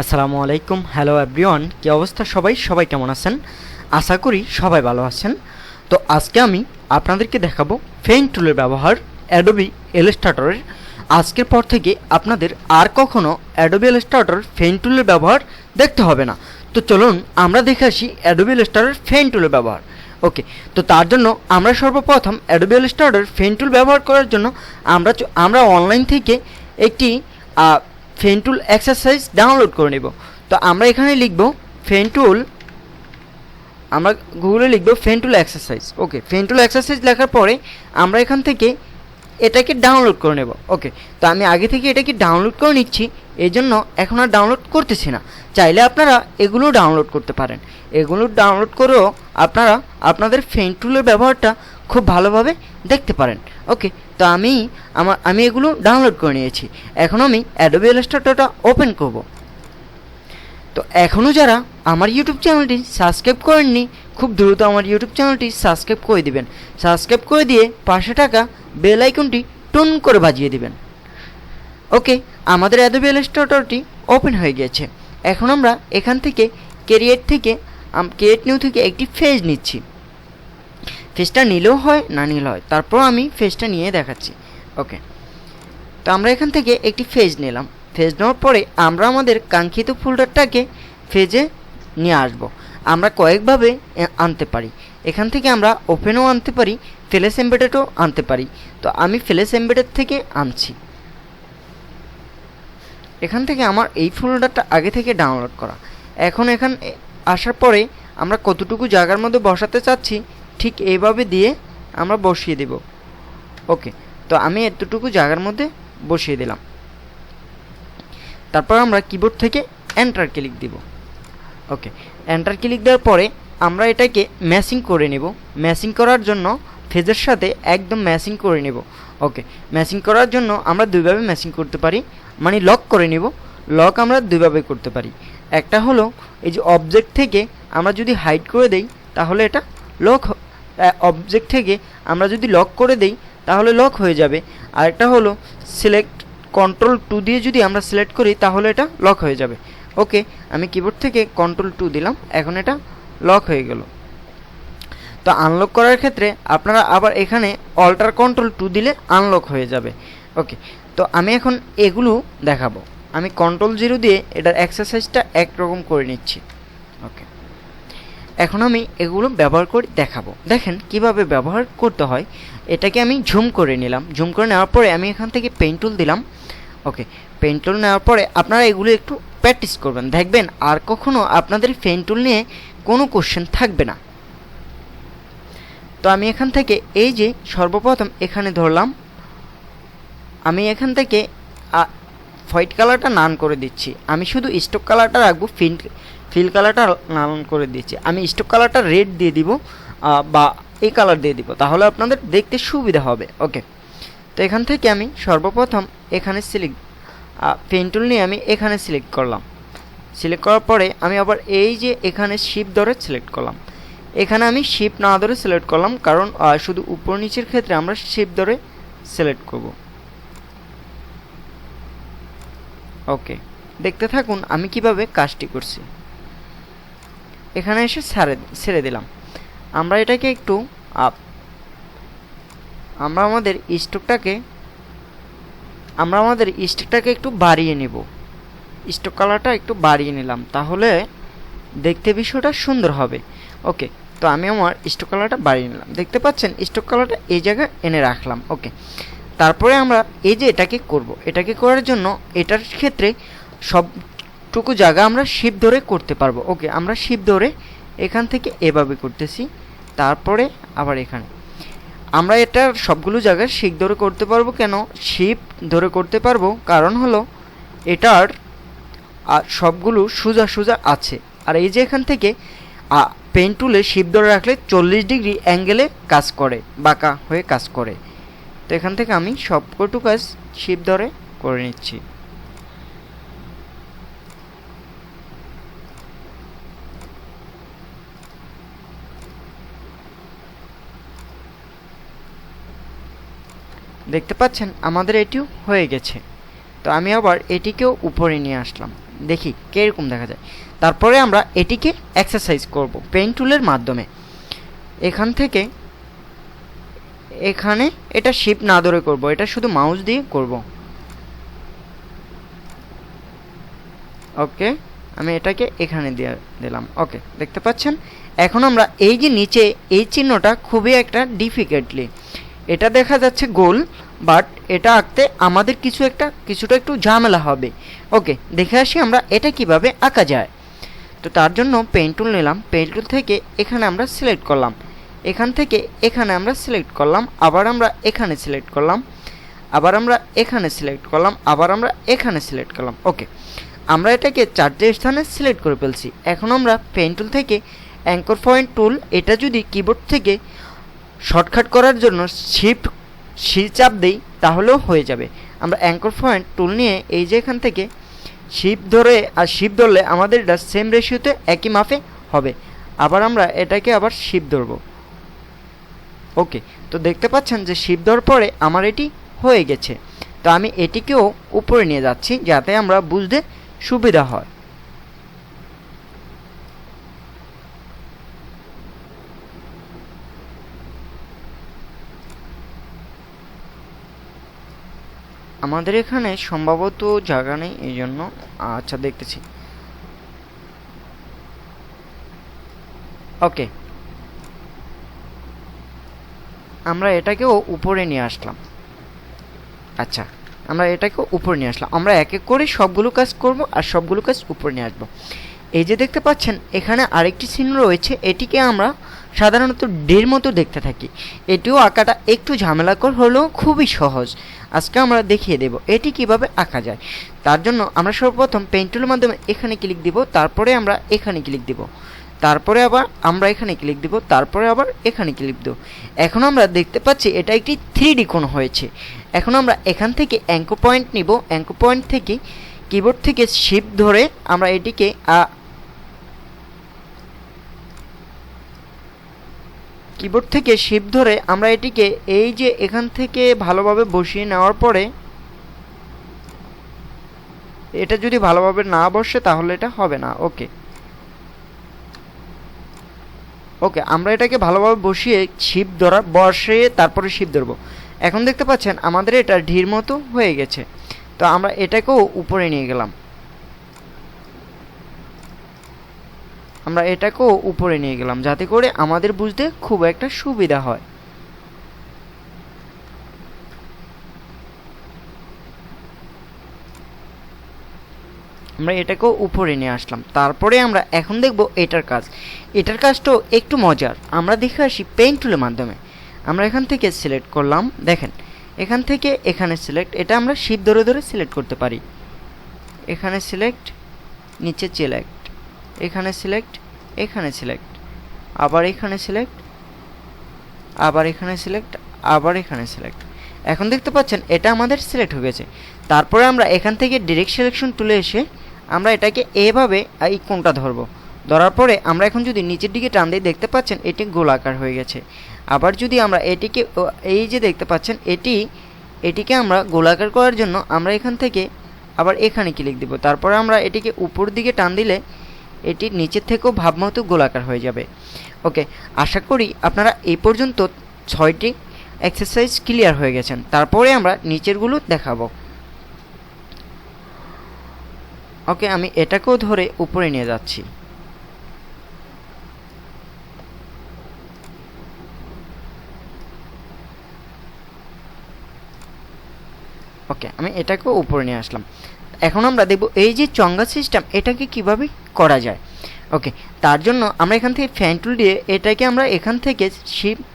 আসসালামু আলাইকুম। Hello everyone, কি অবস্থা সবাই কেমন আছেন? আশা করি সবাই ভালো আছেন। তো আজকে আমি আপনাদেরকে দেখাবো পেইন্ট টুলের ব্যবহার অ্যাডোবি ইলাস্ট্রেটরের। আজকের পর থেকে আপনাদের আর কখনো অ্যাডোবি ইলাস্ট্রেটর পেইন্ট টুলের ব্যবহার দেখতে হবে না। তো চলুন আমরা দেখে আসি অ্যাডোবি ইলাস্ট্রেটর পেইন্ট টুলের ব্যবহার। ওকে, তো তার জন্য আমরা সর্বপ্রথম অ্যাডোবি ইলাস্ট্রেটর পেইন্ট টুল ব্যবহার করার জন্য আমরা অনলাইন থেকে একটি পেইন্ট টুল এক্সারসাইজ ডাউনলোড করে নেব। তো আমরা এখানে লিখব পেইন্ট টুল, আমরা গুগলে লিখব পেইন্ট টুল এক্সারসাইজ। ওকে, পেইন্ট টুল এক্সারসাইজ লেখার পরে আমরা এখান থেকে এটাকে ডাউনলোড করে নেব। ওকে, তো আমি আগে থেকে এটাকে ডাউনলোড করে নিচ্ছি, এই জন্য এখন আর ডাউনলোড করতেছি না। চাইলে আপনারা এগুলো ডাউনলোড করতে পারেন। এগুলো ডাউনলোড করেও আপনারা আপনাদের পেইন্ট টুলের ব্যবহারটা খুব ভালোভাবে দেখতে পারেন। ওকে, তো আমি এগুলো ডাউনলোড করে নিয়েছি। এখন আমি অ্যাডোবি ইলাস্ট্রেটরটা ওপেন করব। তো এখনও যারা আমার ইউটিউব চ্যানেলটি সাবস্ক্রাইব করেননি, খুব দ্রুত আমার ইউটিউব চ্যানেলটি সাবস্ক্রাইব করে দিবেন। সাবস্ক্রাইব করে দিয়ে পাশে থাকা বেল আইকনটি টুন করে বাজিয়ে দিবেন। ওকে, আমাদের অ্যাডোবি ইলাস্ট্রেটরটি ওপেন হয়ে গিয়েছে। এখন আমরা এখান থেকে ক্রিয়েট নিউ থেকে একটি ফেজ নিচ্ছি। ফেজটা নিলেও হয় না নিলে হয়, তারপর আমি ফেজটা নিয়ে দেখাচ্ছি। ওকে, তো আমরা এখান থেকে একটি ফেজ নিলাম। ফেজ নেওয়ার পরে আমরা আমাদের কাঙ্ক্ষিত ফোল্ডারটাকে ফেজে নিয়ে আসব। আমরা কয়েকভাবে আনতে পারি। এখান থেকে আমরা ওপেনও আনতে পারি, ফ্ল্যাশ এমবেডেডও আনতে পারি। তো আমি ফ্ল্যাশ এমবেডেড থেকে আনছি। এখান থেকে আমার এই ফোল্ডারটা আগে থেকে ডাউনলোড করা। এখন এখানে আসার পরে আমরা কতটুকু জায়গার মধ্যে বসাতে চাচ্ছি ঠিক এইভাবে দিয়ে আমরা বসিয়ে দেব। ওকে, তো আমি এতটুকু জায়গার মধ্যে বসিয়ে দিলাম। তারপর আমরা কিবোর্ড থেকে এন্টার ক্লিক দিব। ওকে, এন্টার ক্লিক দেওয়ার পরে আমরা এটাকে ম্যাচিং করে নেব। ম্যাচিং করার জন্য ফেজের সাথে একদম ম্যাচিং করে নেব। ওকে, ম্যাচিং করার জন্য আমরা দুইভাবে ম্যাচিং করতে পারি, মানে লক করে নেব। লক আমরা দুইভাবে করতে পারি। একটা হলো এই যে অবজেক্ট থেকে আমরা যদি হাইড করে দেই তাহলে এটা লক, অবজেক্ট থেকে আমরা যদি লক করে দেই তাহলে লক হয়ে যাবে। আর একটা হলো সিলেক্ট Ctrl+2 দিয়ে যদি আমরা সিলেক্ট করি তাহলে এটা লক হয়ে যাবে। ওকে, আমি কিবোর্ড থেকে Ctrl+2 দিলাম, এখন এটা লক হয়ে গেল। তো আনলক করার ক্ষেত্রে আপনারা আবার এখানে Ctrl+2 দিলে আনলক হয়ে যাবে। ওকে, তো আমি এখন এগুলো দেখাবো। আমি Ctrl+0 দিয়ে এটার এক্সারসাইজটা একরকম করে নিচ্ছি। ওকে, এখন আমি এগুলো ব্যবহার করে দেখাবো। দেখেন কিভাবে ব্যবহার করতে হয়। এটাকে আমি ঝুম করে নিলাম। ঝুম করে নেওয়ার পরে আমি এখান থেকে পেইন্ট টুল দিলাম। ওকে, পেইন্ট টুল নেওয়ার পরে আপনারা এগুলো একটু প্র্যাকটিস করবেন, দেখবেন আর কখনো আপনাদের পেইন্ট টুল নিয়ে কোনো কোশ্চেন থাকবে না। তো আমি এখান থেকে এই যে সর্বপ্রথম এখানে ধরলাম, আমি এখান থেকে হোয়াইট কালারটা নান করে দিচ্ছি। আমি শুধু স্টক কালারটা রাখবো, ফিল কালারটা নান করে দিচ্ছি। আমি স্টক কালারটা রেড দিয়ে দিব বা এই কালার দিয়ে দিব, তাহলে আপনাদের দেখতে সুবিধা হবে। ওকে, তো এখান থেকে আমি সর্বপ্রথম এখানে পেইন্ট টুল নিয়ে আমি এখানে সিলেক্ট করলাম। সিলেক্ট করার পরে আমি আবার এই যে এখানে শিপ ধরে সিলেক্ট করলাম। এখানে আমি শিপ না ধরে সিলেক্ট করলাম, কারণ শুধু উপর নিচের ক্ষেত্রে আমরা শিপ ধরে সিলেক্ট করব। ওকে, দেখতে থাকুন আমি কিভাবে কাজটি করছি। এখানে এসে ছেড়ে দিলাম। আমরা এটাকে একটু আমরা আমাদের স্টকটাকে একটু বাড়িয়ে নেব। স্টক কালারটা একটু বাড়িয়ে নিলাম, তাহলে দেখতে বিষয়টা সুন্দর হবে। ওকে, তো আমি আমার স্টক কালারটা বাড়িয়ে নিলাম। দেখতে পাচ্ছেন স্টক কালারটা এই জায়গায় এনে রাখলাম। ওকে, তারপরে আমরা এই যে এটাকে করব, এটাকে করার জন্য এটার ক্ষেত্রে সবটুকু জায়গা আমরা শিপ ধরে করতে পারবো। ওকে, আমরা শিপ ধরে এখান থেকে এভাবে করতেছি। তারপরে আবার এখানে আমরা এটার সবগুলো জায়গায় শিপ ধরে করতে পারবো। কেন শিপ ধরে করতে পারবো? কারণ হলো এটার সবগুলো সোজা সোজা আছে। আর এই যে এখান থেকে পেইন্ট টুলে শিপ ধরে রাখলে 40 ডিগ্রি অ্যাঙ্গেলে কাজ করে, বাঁকা হয়ে কাজ করে। তো এখান থেকে আমি সবকটু কাজ শিপ ধরে করে নিচ্ছি। দেখতে পাচ্ছেন আমাদের এটিও হয়ে গেছে। তো আমি আবার এটিকেও উপরে নিয়ে আসলাম। দেখি কীরকম দেখা যায়। তারপরে আমরা এটিকে এক্সারসাইজ করব পেন টুলের মাধ্যমে। এখান থেকে এখানে এটা শিফট না ধরে করব, এটা শুধু মাউস দিয়ে করব। ওকে, আমি এটাকে এখানে দিয়ে দিলাম। ওকে, দেখতে পাচ্ছেন এখন আমরা এই যে নিচে এই চিহ্নটা খুবই একটা ডিফিকাল্টলি, এটা দেখা যাচ্ছে গোল, বাট এটা আঁকতে আমাদের কিছুটা একটু ঝামেলা হবে। ওকে, দেখে আসি আমরা এটা কিভাবে আঁকা যায়। তো তার জন্য পেন টুল নিলাম, পেন টুল থেকে এখানে আমরা সিলেক্ট করলাম, এখান থেকে এখানে আমরা সিলেক্ট করলাম, আবার আমরা এখানে সিলেক্ট করলাম, আবার আমরা এখানে সিলেক্ট করলাম, আবার আমরা এখানে সিলেক্ট করলাম। ওকে, আমরা এটাকে 4টে স্থানে সিলেক্ট করে ফেলছি। এখন আমরা পেন টুল থেকে অ্যাঙ্কর পয়েন্ট টুল, এটা যদি কিবোর্ড থেকে শর্টকাট করার জন্য শিফট চাপ দেই তাহলেও হয়ে যাবে। আমরা অ্যাঙ্কর পয়েন্ট টুল নিয়ে এই যে এখান থেকে শিফট ধরলে আমাদের এটা সেম রেশিওতে একই মাপে হবে। আবার আমরা এটাকে আবার শিফট ধরব। ওকে, তো দেখতে পাচ্ছেন যে শিফট ধরার পরে আমার এটি হয়ে গেছে। তো আমি এটিকেও উপরে নিয়ে যাচ্ছি যাতে আমরা বুঝতে সুবিধা হয়। আমাদের এখানে সম্ভবত জায়গা নেই, এই জন্য। আচ্ছা, দেখতেছি। ওকে, আমরা এটাকেও উপরে নিয়ে আসলাম। আচ্ছা, আমরা এটাকেও উপরে নিয়ে আসলাম। আমরা এক এক করে সবগুলো কাজ করব আর সবগুলো কাজ উপরে নিয়ে আসবো। এই যে দেখতে পাচ্ছেন এখানে আরেকটি চিহ্ন রয়েছে, এটিকে আমরা সাধারণত ডের মতো দেখতে থাকি। এটিও আঁকাটা একটু ঝামেলাকর হলেও খুবই সহজ। আজকে আমরা দেখিয়ে দেব এটি কিভাবে আঁকা যায়। তার জন্য আমরা সর্বপ্রথম পেন টুলের মাধ্যমে এখানে ক্লিক দিব, তারপরে আমরা এখানে ক্লিক দিব, তারপরে আবার আমরা এখানে ক্লিক দিব, তারপরে আবার এখানে ক্লিক দেব। এখন আমরা দেখতে পাচ্ছি এটা একটি 3D কোণ হয়েছে। এখন আমরা এখান থেকে অ্যাঙ্কর পয়েন্ট নিব, অ্যাঙ্কর পয়েন্ট থেকে কিবোর্ড থেকে শিফট ধরে আমরা এটিকে এই যে এখান থেকে ভালোভাবে বসিয়ে নেওয়ার পরে, এটা যদি ভালোভাবে না বসে তাহলে এটা হবে না। ওকে, আমরা এটাকে ভালোভাবে বসিয়ে বসিয়ে তারপরে শিফট ধরবো। এখন দেখতে পাচ্ছেন আমাদের এটা ঢির মতো হয়ে গেছে। তো আমরা এটাকেও উপরে নিয়ে গেলাম, যাতে করে আমাদের বুঝতে খুব একটা সুবিধা হয়। আমরা এটাকেও উপরে নিয়ে আসলাম। তারপরে আমরা এখন দেখব এটার কাজটাও একটু মজার। আমরা দেখে আসি পেন টুলের মাধ্যমে। আমরা এখান থেকে সিলেক্ট করলাম, দেখেন এখান থেকে এখানে সিলেক্ট, এটা আমরা শিফট ধরে ধরে সিলেক্ট করতে পারি। এখানে সিলেক্ট, নিচে সিলেক্ট, এখানে সিলেক্ট, এখানে সিলেক্ট, আবার এখানে সিলেক্ট, আবার এখানে সিলেক্ট, আবার এখানে সিলেক্ট। এখন দেখতে পাচ্ছেন এটা আমাদের সিলেক্ট হয়ে গেছে। তারপরে আমরা এখান থেকে ডিরেক্ট সিলেকশন টুলে এসে আমরা এটাকে এভাবে এই কোণটা ধরবো। ধরার পরে আমরা এখন যদি নিচের দিকে টান দিই, দেখতে পাচ্ছেন এটি গোলাকার হয়ে গেছে। আবার যদি আমরা এটিকে এই যে দেখতে পাচ্ছেন এটিকে আমরা গোলাকার করার জন্য আমরা এখান থেকে আবার এখানে ক্লিক দিব। তারপরে আমরা এটিকে উপর দিকে টান দিলে এটি নিচের থেকেও ভাবমতো গোলাকার হয়ে যাবে। ওকে, আশা করি আপনারা এই পর্যন্ত 6টি এক্সারসাইজ ক্লিয়ার হয়ে গেছেন। তারপরে আমরা নিচেরগুলো দেখাবো। ওকে, আমি এটাকেও ধরে উপরে নিয়ে যাচ্ছি। ওকে, আমি এটাকেও উপরে নিয়ে আসলাম। এখন আমরা দেখব এই যে চঙ্গা সিস্টেম, এটাকে কিভাবে করা যায়। ওকে, তার জন্য আমরা এখান থেকে ফ্যান টুল দিয়ে এটাকে আমরা এখান থেকে শিফট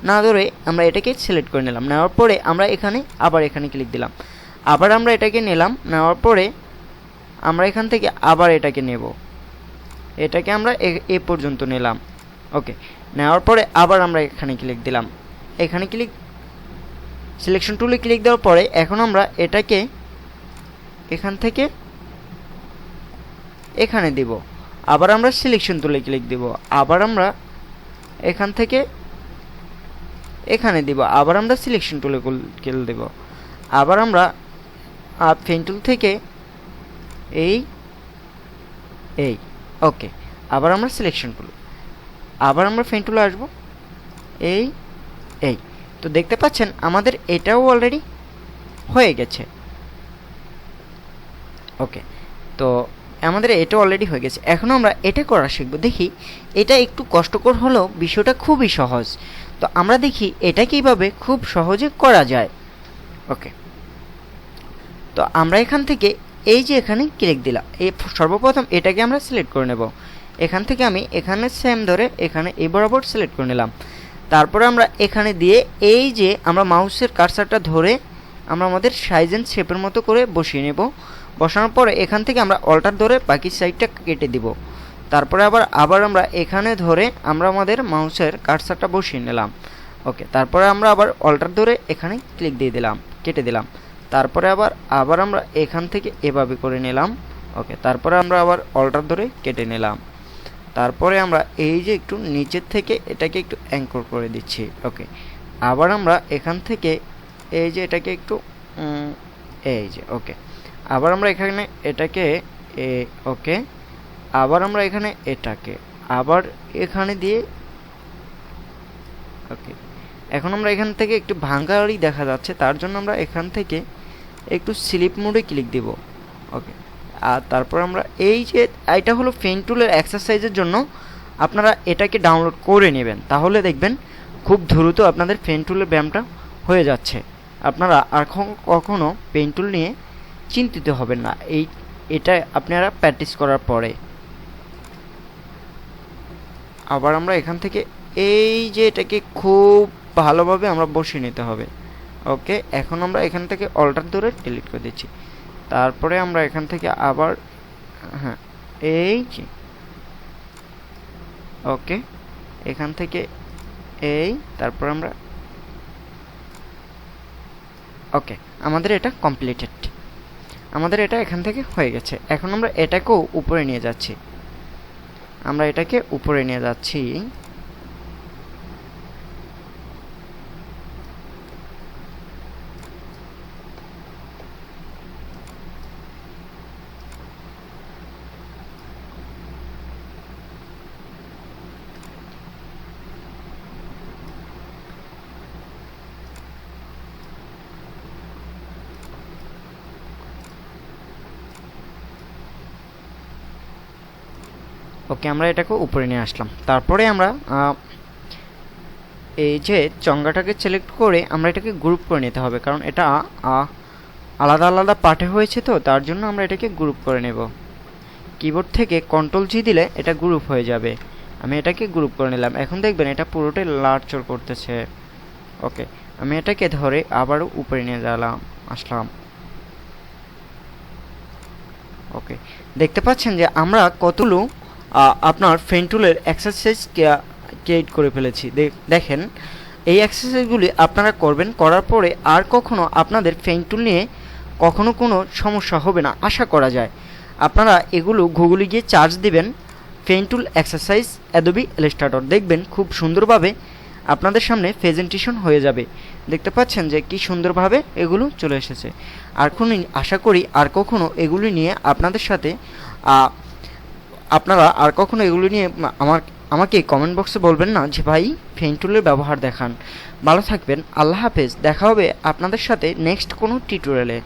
না ধরে আমরা এটাকে সিলেক্ট করে নিলাম। নেওয়ার পরে আমরা আবার এখানে ক্লিক দিলাম, আবার আমরা এটাকে নিলাম। নেওয়ার পরে আমরা এখান থেকে আবার এটাকে নেব, এটাকে আমরা এ পর্যন্ত নিলাম। ওকে, নেওয়ার পরে আবার আমরা এখানে ক্লিক দিলাম, এখানে সিলেকশন টুলে ক্লিক দেওয়ার পরে এখন আমরা এটাকে এখান থেকে এখানে দিব। আবার আমরা সিলেকশন টুলে ক্লিক দিব, আবার আমরা এখান থেকে এখানে দিব, আবার আমরা সিলেকশন টুলে ক্লিক দেব, আবার আমরা পেন টুল থেকে এই এই ওকে, আবার আমরা সিলেকশন করব, আবার আমরা পেন টুলে আসবো, এই এই তো দেখতে পাচ্ছেন আমাদের এটাও অলরেডি হয়ে গেছে। ওকে, তো আমাদের এটা অলরেডি হয়ে গেছে। এখন আমরা এটা করা শিখব। দেখি এটা একটু কষ্টকর হলেও বিষয়টা খুবই সহজ। তো আমরা দেখি এটা কিভাবে খুব সহজে করা যায়। ওকে, তো আমরা এখান থেকে এই যে এখানে ক্লিক দিলাম, এই সর্বপ্রথম এটাকে আমরা সিলেক্ট করে নেব। এখান থেকে আমি এখানে সেম ধরে এখানে এই বরাবর সিলেক্ট করে নিলাম। তারপরে আমরা এখানে দিয়ে এই যে আমরা মাউসের কার্সারটা ধরে আমরা আমাদের সাইজ এন্ড শেপের মতো করে বসিয়ে নেব। বসানোর পরে এখান থেকে আমরা অল্টার ধরে বাকি সাইডটা কেটে দিব। তারপরে আবার আমরা এখানে ধরে আমরা আমাদের মাউসের কার্সারটা বসিয়ে নিলাম। ওকে, তারপরে আমরা আবার অল্টার ধরে এখানে ক্লিক দিয়ে দিলাম, কেটে দিলাম। তারপরে আবার আমরা এখান থেকে এভাবে করে নিলাম। ওকে, তারপরে আমরা আবার অল্টার ধরে কেটে নিলাম। তারপরে আমরা এই যে একটু নিচের থেকে এটাকে একটু অ্যাঙ্কর করে দিচ্ছি। ওকে, আবার আমরা এখান থেকে এই যে এটাকে একটু এই যে ওকে, আবার আমরা এখানে এটাকে ওকে, আবার আমরা এখানে এটাকে আবার এখানে দিয়ে ওকে। এখন আমরা এখান থেকে একটু ভাঙাড়ি দেখা যাচ্ছে, তার জন্য আমরা এখান থেকে একটু স্লিপ মোডে ক্লিক দিব। ওকে, আর তারপর আমরা এই যে এটা হলো পেন টুলের এক্সারসাইজের জন্য, আপনারা এটাকে ডাউনলোড করে নেবেন, তাহলে দেখবেন খুব দ্রুত আপনাদের পেন টুলের ব্যায়ামটা হয়ে যাচ্ছে। আপনারা আর কখনো পেন টুল নিয়ে চিন্তিত হবেন না এটা আপনারা প্র্যাকটিস করার পরে। আবার আমরা এখান থেকে এই যে এটাকে খুব ভালোভাবে আমরা বসিয়ে নিতে হবে। ওকে, এখন আমরা এখান থেকে অল্টার ধরে ডিলিট করে দিচ্ছি। তারপরে আমরা এখান থেকে আবার হ্যাঁ এই যে ওকে, এখান থেকে এই তারপর আমরা ওকে, আমাদের এটা কমপ্লিটেড, আমাদের এটা এখান থেকে হয়ে গেছে। এখন আমরা এটাকেও উপরে নিয়ে যাচ্ছি, আমরা এটাকে উপরে নিয়ে যাচ্ছি। ওকে, আমরা এটাকে উপরে নিয়ে আসলাম। তারপরে আমরা এই যে চঙ্গাটাকে সিলেক্ট করে আমরা এটাকে গ্রুপ করে নিতে হবে, কারণ এটা আলাদা আলাদা পার্টে হয়েছে, তো তার জন্য আমরা এটাকে গ্রুপ করে নেব। কিবোর্ড থেকে কন্ট্রোল জি দিলে এটা গ্রুপ হয়ে যাবে। আমি এটাকে গ্রুপ করে নিলাম। এখন দেখবেন এটা পুরোটাই লাড়চড় করতেছে। ওকে, আমি এটাকে ধরে আবারও উপরে নিয়ে আসলাম। ওকে, দেখতে পাচ্ছেন যে আমরা কতগুলো আপনার পেন টুলের এক্সারসাইজ ক্রিয়েট করে ফেলেছি। দেখেন এই এক্সারসাইজগুলি আপনারা করবেন, করার পরে আর কখনো আপনাদের পেন টুল নিয়ে কখনো কোনো সমস্যা হবে না আশা করা যায়। আপনারা এগুলো গুগলে গিয়ে সার্চ দিবেন pen tool exercise Adobe Illustrator, দেখবেন খুব সুন্দরভাবে আপনাদের সামনে প্রেজেন্টেশন হয়ে যাবে। দেখতে পাচ্ছেন যে কি সুন্দরভাবে এগুলো চলে এসেছে। আর আশা করি আর কখনো এগুলি নিয়ে আপনাদের সাথে আপনারা আর কখনো এগুলো নিয়ে আমাকে কমেন্ট বক্সে বলবেন না যে ভাই পেন টুলের ব্যবহার দেখান। ভালো থাকবেন, আল্লাহ হাফেজ। দেখা হবে আপনাদের সাথে নেক্সট কোনো টিউটোরিয়ালে।